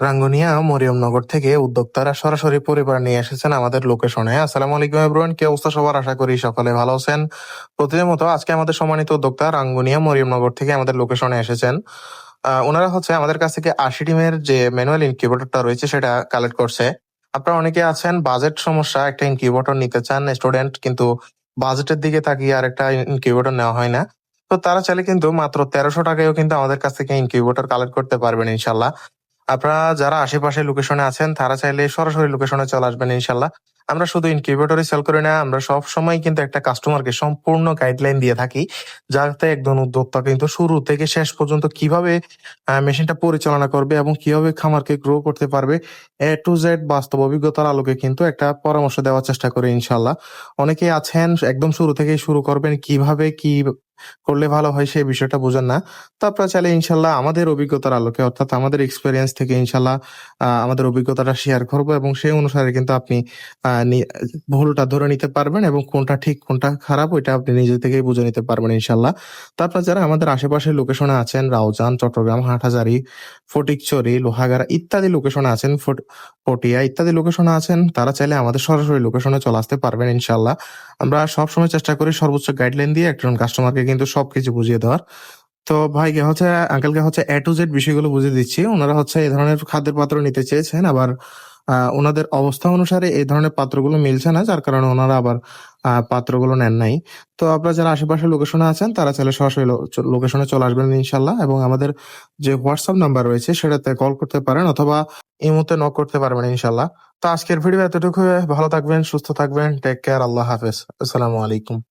রাঙ্গুনিয়া মরিয়মনগর থেকে উদ্যোক্তারা সরাসরি পরিবার নিয়ে এসেছেন আমাদের লোকেশনে। আসসালামু আলাইকুম এভরিওয়ান, কি অবস্থা সবার? আশা করি সকলে ভালো আছেন। প্রতিদিনের মতো আজকে আমাদের সম্মানিত উদ্যোক্তা রাঙ্গুনিয়া মরিয়মনগর থেকে আমাদের লোকেশনে এসেছেন। ওনারা হচ্ছে আমাদের কাছ থেকে 80 ডিমের যে ম্যানুয়াল ইনকিউবেটরটা রয়েছে সেটা কালেক্ট করছে। আপনারা অনেকে আছেন বাজেট সমস্যা, একটা ইনকিউবেটর নিতে চান স্টুডেন্ট, কিন্তু বাজেটের দিকে তাকিয়ে আর একটা ইনকিউবেটর নেওয়া হয় না। তো তারা চাইলে কিন্তু মাত্র 1300 টাকায়ও কিন্তু আমাদের কাছ থেকে ইনকিউবেটর কালেক্ট করতে পারবেন ইনশাল্লাহ। আপনারা যারা আশেপাশে লোকেশনে আছেন তারা চাইলে সরাসরি লোকেশনে চলে আসবেন ইনশাল্লাহ। আমরা শুধু ইনকিউবেটরই সেল করি না, আমরা সব সময় কিন্তু একটা কাস্টমারকে সম্পূর্ণ গাইডলাইন দিয়ে থাকি, যাতে একজন উদ্যোক্তা কিন্তু শুরু থেকে শেষ পর্যন্ত কিভাবে মেশিনটা পরিচালনা করবে এবং কিভাবে খামারকে গ্রো করতে পারবে, A to Z বাস্তব অভিজ্ঞতার আলোকে কিন্তু একটা পরামর্শ দেওয়ার চেষ্টা করি ইনশাল্লাহ। অনেকেই আছেন একদম শুরু থেকেই শুরু করবেন, কিভাবে কি করলে ভালো হয় সেই বিষয়টা বোঝেন না। তো আপনারা চাইলে ইনশাল্লাহ আমাদের অভিজ্ঞতার আলোকে, অর্থাৎ আমাদের এক্সপেরিয়েন্স থেকে ইনশাল্লাহ আমাদের অভিজ্ঞতাটা শেয়ার করব এবং সেই অনুসারে কিন্তু আপনি ভুলটা ধরে নিতে পারবেন এবং কোনটা ঠিক কোনটা খারাপ ওইটা আপনি নিজে থেকেই বুঝে নিতে পারবেন ইনশাল্লাহ। তো আপনারা যারা আমাদের আশেপাশের লোকেশনে আছেন, রাউজান, চট্টগ্রাম, হাটহাজারী, ফটিকছড়ি, লোহাগাড়া ইত্যাদি লোকেশনে আছেন, পটিয়া ইত্যাদি লোকেশনে আছেন, তারা চাইলে আমাদের সরাসরি লোকেশনে চলে আসতে পারবেন ইনশাল্লাহ। আমরা সবসময় চেষ্টা করি সর্বোচ্চ গাইডলাইন দিয়ে একজন কাস্টমারকে কিন্তু সবকিছু বুঝিয়ে দেওয়ার। তো ভাইকে হচ্ছে আঙ্কেলকে হচ্ছে A to Z বিষয়গুলো বুঝিয়ে দিচ্ছি। ওনারা হচ্ছে এই ধরনের খাদ্যের পাত্র নিতে চেয়েছেন, আবার ওনাদের অবস্থা অনুসারে এই ধরনের পাত্রগুলো মিলছে না, যার কারণে ওনারা আবার পাত্রগুলো নেন নাই। তো আপনারা যারা আশেপাশের লোকেশনে আছেন তারা চাইলে সরাসরি লোকেশনে চলে আসবেন ইনশাল্লাহ, এবং আমাদের যে হোয়াটসঅ্যাপ নাম্বার রয়েছে সেটাতে কল করতে পারেন অথবা ইমোতে নক করতে পারবেন ইনশাল্লাহ। তো আজকের ভিডিও এতটুকু। ভালো থাকবেন, সুস্থ থাকবেন, টেক কেয়ার, আল্লাহ হাফেজ, আসসালামু আলাইকুম।